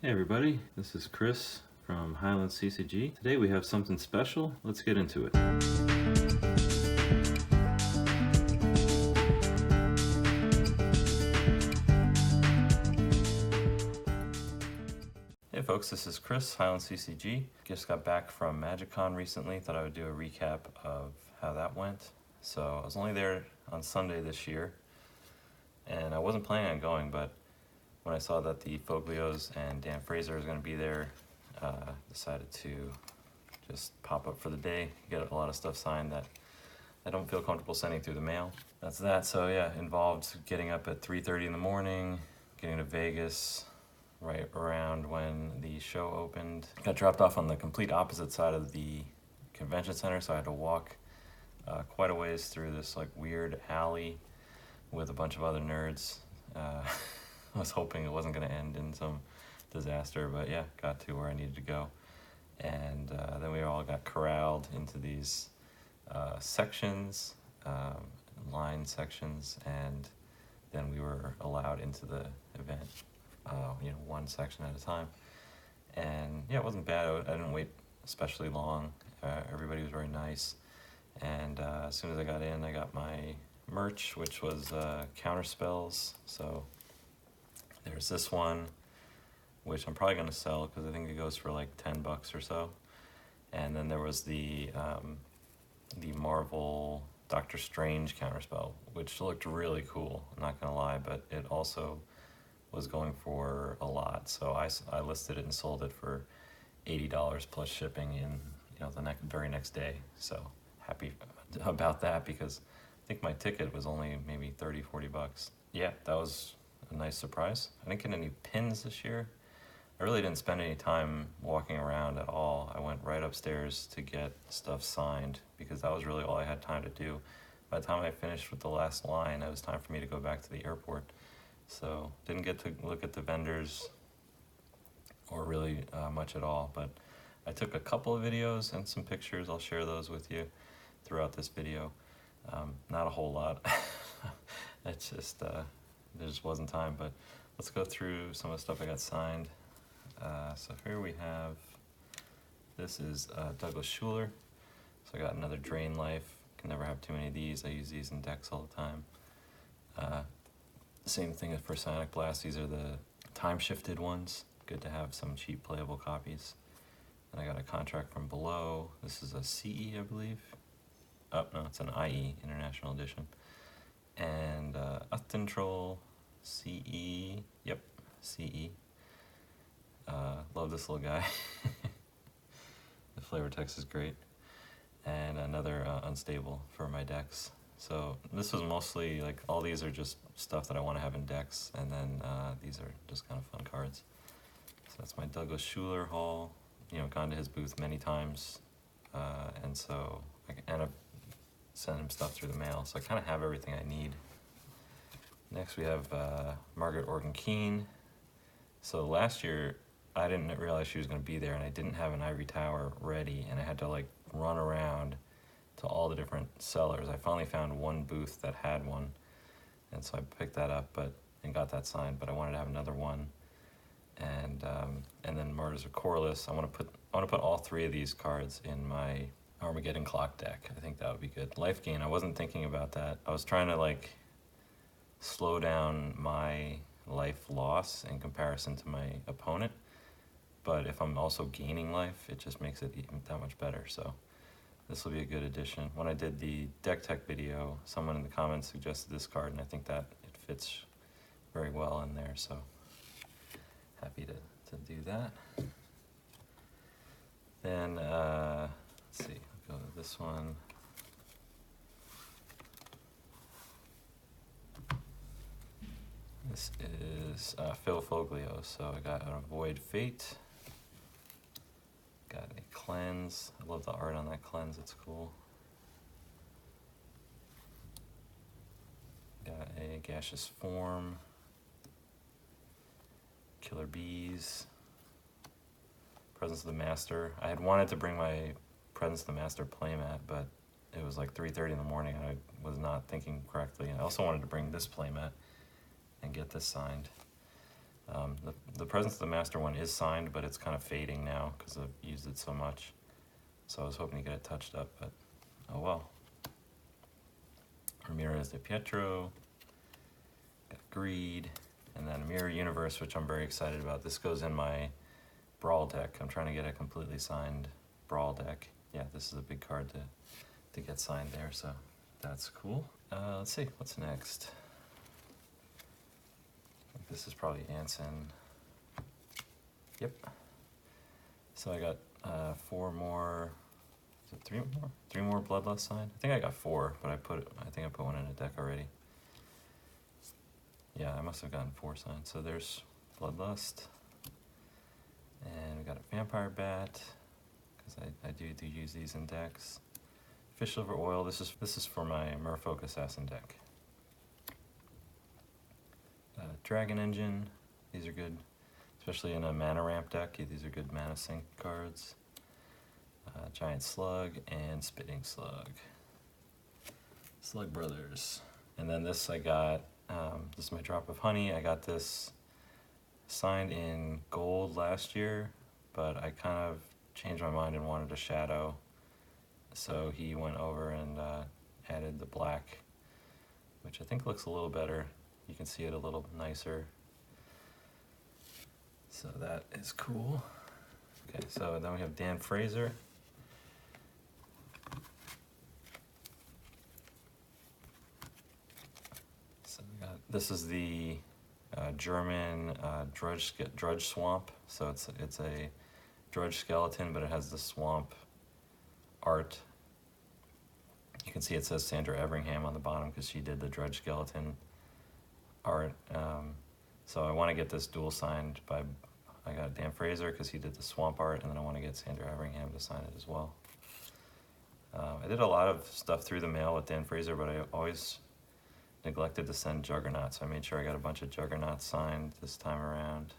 Hey everybody, this is Chris from Highland CCG. Today we have something special. Let's get into it. Hey folks, this is Chris, Highland CCG. Just got back from MagicCon recently. Thought I would do a recap of how that went. So I was only there on Sunday this year, and I wasn't planning on going, but when I saw that the Foglios and Dan Fraser was going to be there, decided to just pop up for the day, get a lot of stuff signed that I don't feel comfortable sending through the mail. That's that. So yeah, involved getting up at 3:30 in the morning, getting to Vegas right around when the show opened. Got dropped off on the complete opposite side of the convention center, so I had to walk quite a ways through this like weird alley with a bunch of other nerds. I was hoping it wasn't going to end in some disaster, but yeah, got to where I needed to go. And then we all got corralled into these sections, line sections, and then we were allowed into the event, one section at a time. And yeah, it wasn't bad. I didn't wait especially long. Everybody was very nice. And as soon as I got in, I got my merch, which was counter spells. So there's this one, which I'm probably going to sell because I think it goes for like $10 or so. And then there was the Marvel Doctor Strange counterspell, which looked really cool, I'm not going to lie, but it also was going for a lot. So I listed it and sold it for $80 plus shipping in the very next day. So happy about that because I think my ticket was only maybe $30-40. Yeah, that was a nice surprise. I didn't get any pins this year. I really didn't spend any time walking around at all. I went right upstairs to get stuff signed because that was really all I had time to do. By the time I finished with the last line, it was time for me to go back to the airport. So didn't get to look at the vendors or really much at all, but I took a couple of videos and some pictures. I'll share those with you throughout this video. Not a whole lot. It's just there just wasn't time, but let's go through some of the stuff I got signed. So here we have, this is Douglas Schuler. So I got another Drain Life. Can never have too many of these. I use these in decks all the time. Same thing for Sonic Blast. These are the time-shifted ones. Good to have some cheap playable copies. And I got a contract from Below. This is a CE, I believe. Oh, no, it's an IE, International Edition. And Troll CE, yep, CE. Love this little guy. The flavor text is great. And another Unstable for my decks. So this was mostly like, all these are just stuff that I want to have in decks, and then these are just kind of fun cards. So that's my Douglas Schuler haul. Gone to his booth many times, and so I end up sending him stuff through the mail. So I kind of have everything I need. Next we have Margaret Organ Keene. So last year I didn't realize she was going to be there, and I didn't have an Ivory Tower ready, and I had to like run around to all the different sellers. I finally found one booth that had one, and so I picked that up and got that signed, but I wanted to have another one. And then Martyrs of Corliss. I want to put all three of these cards in my Armageddon Clock deck. I think that would be good. Life Gain, I wasn't thinking about that. I was trying to like slow down my life loss in comparison to my opponent, but if I'm also gaining life, it just makes it even that much better. So this will be a good addition. When I did the deck tech video, someone in the comments suggested this card, and I think that it fits very well in there, so happy to do that. Then let's see, I'll go to this one. This is Phil Foglio. So I got a Void Fate, got a Cleanse. I love the art on that Cleanse, it's cool. Got a Gaseous Form, Killer Bees, Presence of the Master. I had wanted to bring my Presence of the Master playmat, but it was like 3:30 in the morning and I was not thinking correctly. And I also wanted to bring this playmat and get this signed. The Presence of the Master one is signed, but it's kind of fading now because I've used it so much. So I was hoping to get it touched up, but oh well. Ramirez de Pietro, got Greed, and then Mirror Universe, which I'm very excited about. This goes in my Brawl deck. I'm trying to get a completely signed Brawl deck. Yeah, this is a big card to get signed there, so that's cool. Let's see, what's next? I think this is probably Anson. Yep. So I got 4 more. Is it 3 more? 3 more Bloodlust signed. I think I got 4, but I think I put one in a deck already. Yeah, I must have gotten 4 signed. So there's Bloodlust, and we got a Vampire Bat because I do use these in decks. Fish Liver Oil. This is for my Merfolk Assassin deck. Dragon Engine. These are good, especially in a mana ramp deck. These are good mana sink cards. Giant Slug and Spitting Slug. Slug Brothers. And then this I got, this is my Drop of Honey. I got this signed in gold last year, but I kind of changed my mind and wanted a shadow. So he went over and added the black, which I think looks a little better. You can see it a little nicer. So that is cool. Okay, so then we have Dan Fraser. So we got, this is the German Drudge Swamp. So it's a Drudge skeleton, but it has the swamp art. You can see it says Sandra Everingham on the bottom because she did the Drudge skeleton art. So I want to get this dual signed by, I got Dan Fraser because he did the swamp art, and then I want to get Sandra Everingham to sign it as well. I did a lot of stuff through the mail with Dan Fraser, but I always neglected to send Juggernaut, so I made sure I got a bunch of Juggernauts signed this time around.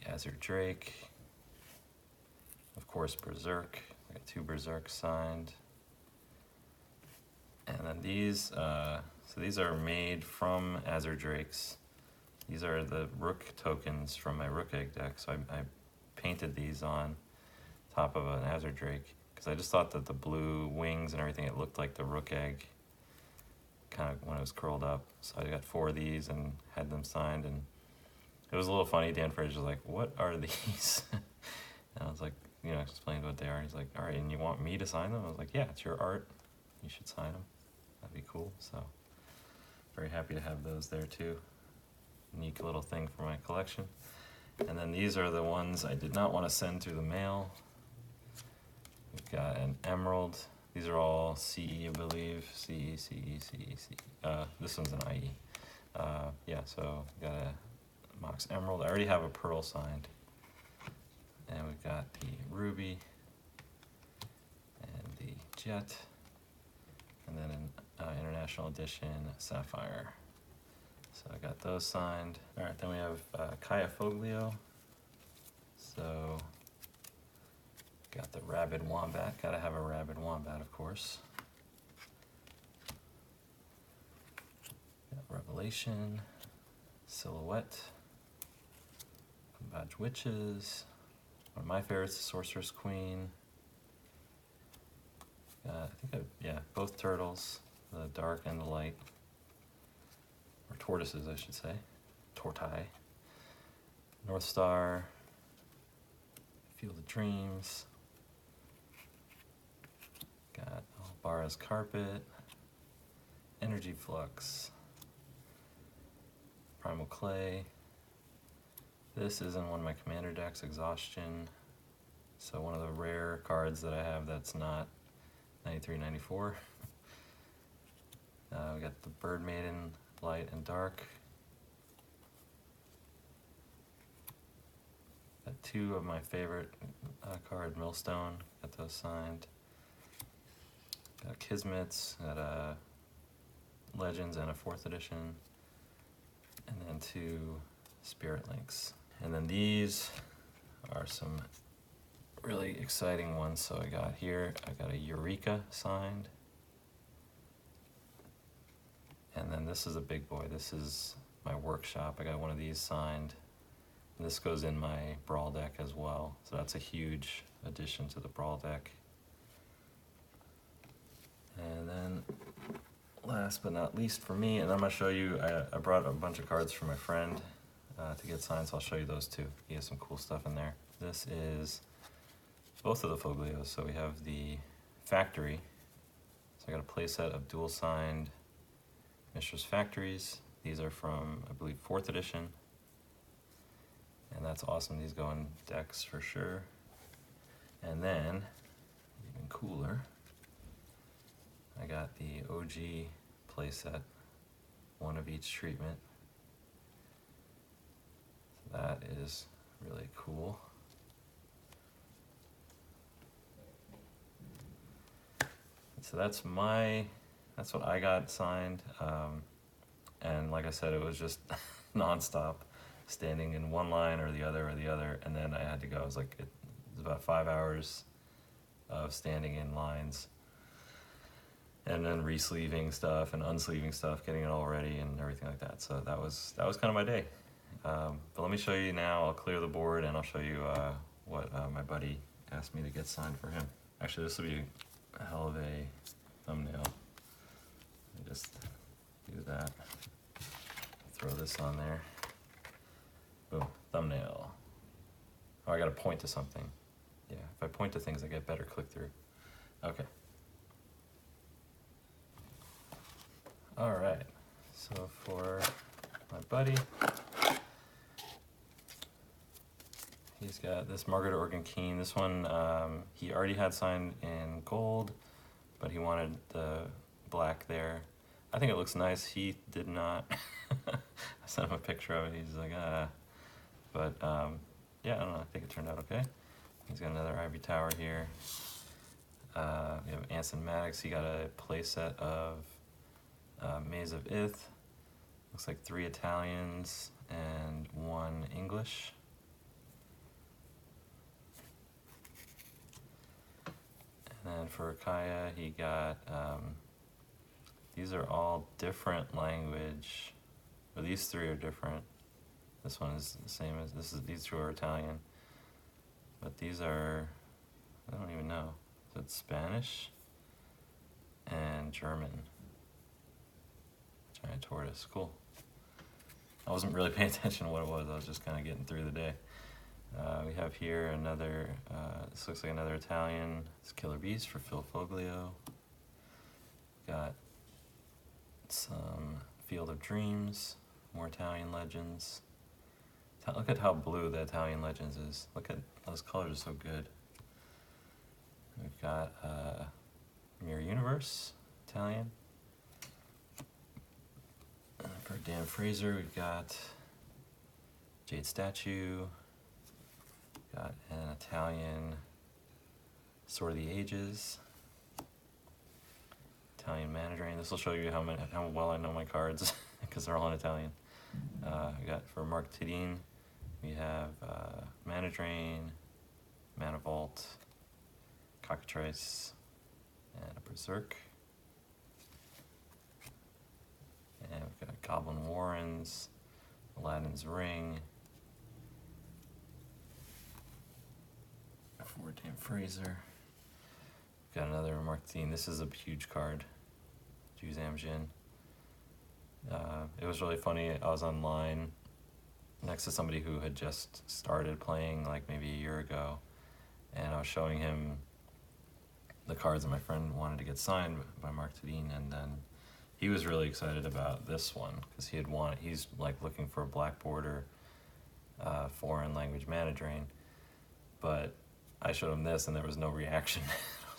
Azure Drake, of course Berserk. I got 2 Berserk signed. And then these, so these are made from Azure Drakes. These are the Rook tokens from my Rook Egg deck. So I painted these on top of an Azure Drake because I just thought that the blue wings and everything, it looked like the Rook Egg kind of when it was curled up. So I got 4 of these and had them signed, and it was a little funny. Dan Fraser was like, "What are these?" And I was like, you know, explained what they are. He's like, "All right, and you want me to sign them?" I was like, "Yeah, it's your art. You should sign them. That'd be cool." So very happy to have those there too. Unique little thing for my collection. And then these are the ones I did not want to send through the mail. We've got an Emerald. These are all CE, I believe. CE, CE, CE, CE. This one's an IE. Yeah, so we got a Mox Emerald. I already have a Pearl signed. And we've got the Ruby and the Jet. And then an International Edition Sapphire. So I got those signed. All right, then we have Kaya Foglio. So got the Rabid Wombat. Gotta have a Rabid Wombat, of course. Got Revelation, Silhouette, Badge Witches. One of my favorites, the Sorceress Queen. I think yeah, both turtles, the dark and the light. Or tortoises, I should say. Tortai. North Star. Field of Dreams. Got Bara's Carpet. Energy Flux. Primal Clay. This is in one of my commander decks, Exhaustion. So one of the rare cards that I have that's not 93, 94. We got the Bird Maiden, Light and Dark. Got 2 of my favorite card, Millstone. Got those signed. Got Kismets, got Legends and a 4th edition. And then 2 Spirit Links. And then these are some really exciting ones. So I got here, I got a Eureka signed. And then this is a big boy. This is my workshop. I got one of these signed. This goes in my Brawl deck as well. So that's a huge addition to the Brawl deck. And then last but not least for me, and I'm going to show you, I brought a bunch of cards for my friend to get signed, so I'll show you those too. He has some cool stuff in there. This is both of the Foglios. So we have the Factory. So I got a playset of dual signed Mishra's Factories. These are from, I believe, 4th edition. And that's awesome. These go in decks for sure. And then, even cooler, I got the OG playset, one of each treatment. So that is really cool. So that's what I got signed. And like I said, it was just nonstop, standing in one line or the other, and then I had to go. It was like, it was about 5 hours of standing in lines, and then re-sleeving stuff and unsleeving stuff, getting it all ready and everything like that. So that was kind of my day. But let me show you now. I'll clear the board and I'll show you what my buddy asked me to get signed for him. Actually, this will be a hell of a thumbnail. Let me just do that. Throw this on there. Boom, thumbnail. Oh, I gotta point to something. Yeah, if I point to things, I get better click-through. Okay. All right, so for my buddy, he's got this Margaret Organ Keen. This one, he already had signed in gold, but he wanted the black there. I think it looks nice. He did not. I sent him a picture of it. He's like, But yeah, I don't know. I think it turned out okay. He's got another Ivory Tower here. We have Anson Maddox. He got a playset of Maze of Ith. Looks like 3 Italians and 1 English. And then for Kaya, he got, these are all different language. Well, these 3 are different. This one is the same as, these 2 are Italian. But these are, I don't even know. Is it Spanish and German? Giant tortoise, cool. I wasn't really paying attention to what it was. I was just kind of getting through the day. We have here another, this looks like another Italian. It's Killer Beast for Phil Foglio. Got some Field of Dreams, more Italian legends. Look at how blue the Italian legends is. Look at those colors, are so good. We've got Mirror Universe, Italian. For Dan Fraser, we've got Jade Statue. Got an Italian Sword of the Ages. Italian Mana Drain. This will show you how well I know my cards because they're all in Italian. We got for Mark Tidine, we have Mana Drain, Mana Vault, Cockatrice, and a Berserk. And we've got Goblin Warrens, Aladdin's Ring, for Dan Fraser. We've got another Mark Tidine. This is a huge card. Juzam Jin. It was really funny. I was online next to somebody who had just started playing like maybe a year ago, and I was showing him the cards that my friend wanted to get signed by Mark Tidine, and then he was really excited about this one because he's like looking for a black border foreign language Mana Drain, but I showed him this and there was no reaction. I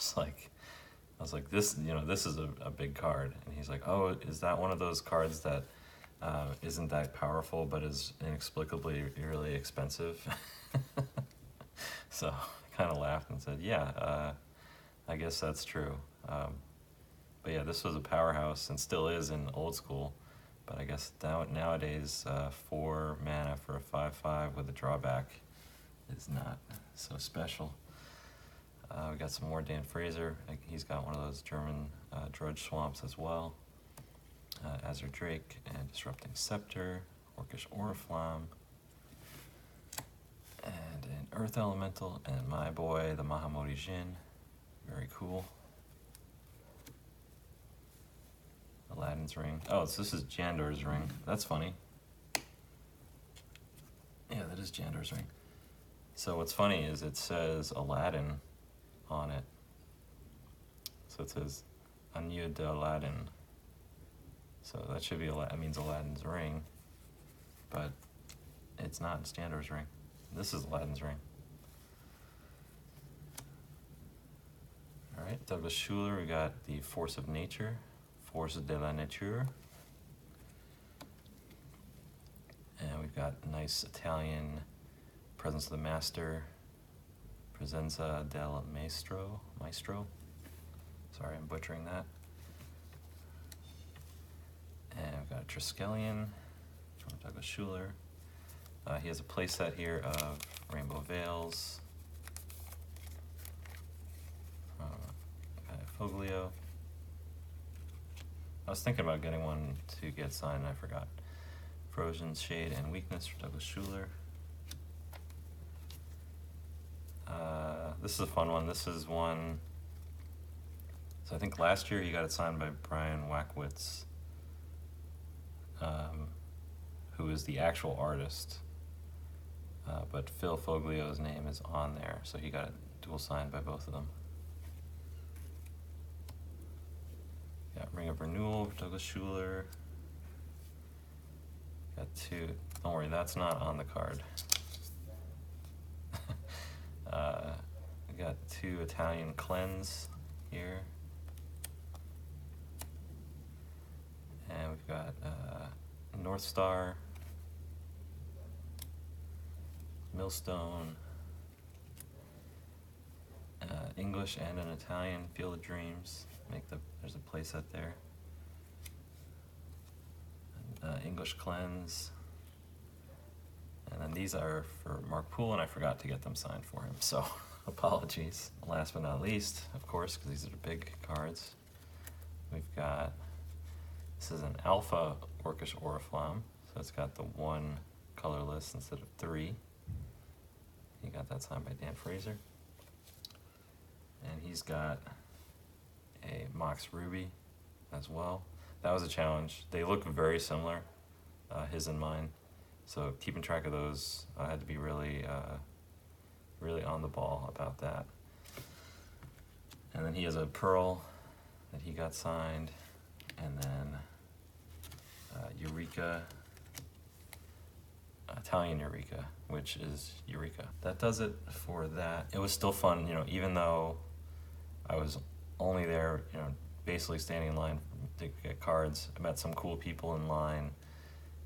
was like, this, this is a big card. And he's like, oh, is that one of those cards that isn't that powerful but is inexplicably really expensive? So I kind of laughed and said, yeah, I guess that's true. But yeah, this was a powerhouse and still is in old school. But I guess nowadays 4 mana for a 5/5 with a drawback is not so special. We got some more Dan Fraser. He's got one of those German Drudge Swamps as well. Azure Drake, and Disrupting Scepter, Orcish Oriflamme, and an Earth Elemental, and my boy, the Mahamoti Jin. Very cool. Aladdin's Ring. Oh, so this is Jandor's Ring. That's funny. Yeah, that is Jandor's Ring. So what's funny is it says Aladdin on it. So it says Anya de Aladdin. So that should be that means Aladdin's ring, but it's not. It's Jandor's ring. This is Aladdin's ring. All right, Douglas Schuler. We got the Force of Nature, Force de la Nature, and we've got a nice Italian Presence of the Master, Presenza del Maestro. Sorry, I'm butchering that. And we've got a Triskelion from Douglas Schuler. He has a playset here of Rainbow Veils from Foglio. I was thinking about getting one to get signed and I forgot. Frozen Shade and Weakness for Douglas Schuler. This is a fun one. This is one, so I think last year he got it signed by Brian Wackwitz, who is the actual artist, but Phil Foglio's name is on there, so he got it dual signed by both of them. Got Ring of Renewal for Douglas Schuler. Got two, don't worry, that's not on the card. We got two Italian Cleanse here. And we've got North Star, Millstone, English and an Italian Field of Dreams. There's a playset there. English Cleanse. And then these are for Mark Poole, and I forgot to get them signed for him, so apologies. Last but not least, of course, because these are the big cards, we've got, this is an Alpha Orcish Oriflamme, so it's got the one colorless instead of three. He got that signed by Dan Fraser. And he's got a Mox Ruby as well. That was a challenge. They look very similar, his and mine. So keeping track of those, I had to be really, really on the ball about that. And then he has a Pearl that he got signed, and then Eureka, Italian Eureka, which is Eureka. That does it for that. It was still fun, you know, even though I was only there, you know, basically standing in line to get cards. I met some cool people in line,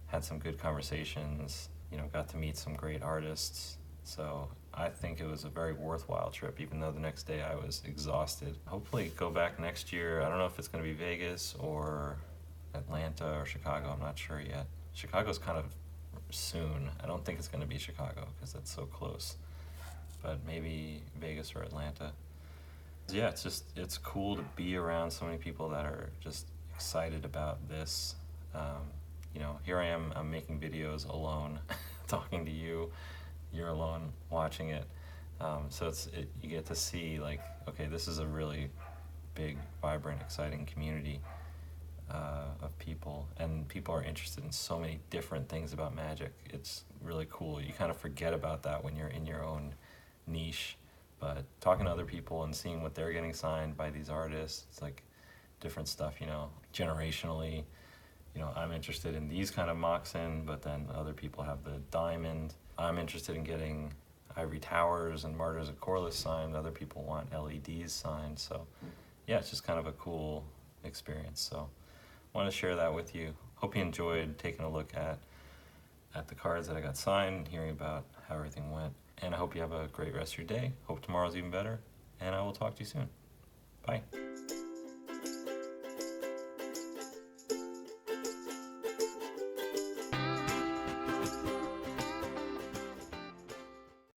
had some good conversations, you know, got to meet some great artists. So I think it was a very worthwhile trip, even though the next day I was exhausted. Hopefully go back next year. I don't know if it's gonna be Vegas or Atlanta or Chicago, I'm not sure yet. Chicago's kind of soon. I don't think it's gonna be Chicago because that's so close, but maybe Vegas or Atlanta. Yeah, it's cool to be around so many people that are just excited about this. You know, here I am, I'm making videos alone, talking to you, you're alone watching it. So you get to see, like, okay, this is a really big, vibrant, exciting community of people, and people are interested in so many different things about Magic. It's really cool. You kind of forget about that when you're in your own niche, but talking to other people and seeing what they're getting signed by these artists, it's like different stuff, you know, generationally. You know, I'm interested in these kind of Moxen, but then other people have the Diamond. I'm interested in getting Ivory Towers and Martyrs of Corliss signed. Other people want LEDs signed. So yeah, it's just kind of a cool experience. So I want to share that with you. Hope you enjoyed taking a look at the cards that I got signed, hearing about how everything went. And I hope you have a great rest of your day. Hope tomorrow's even better. And I will talk to you soon. Bye.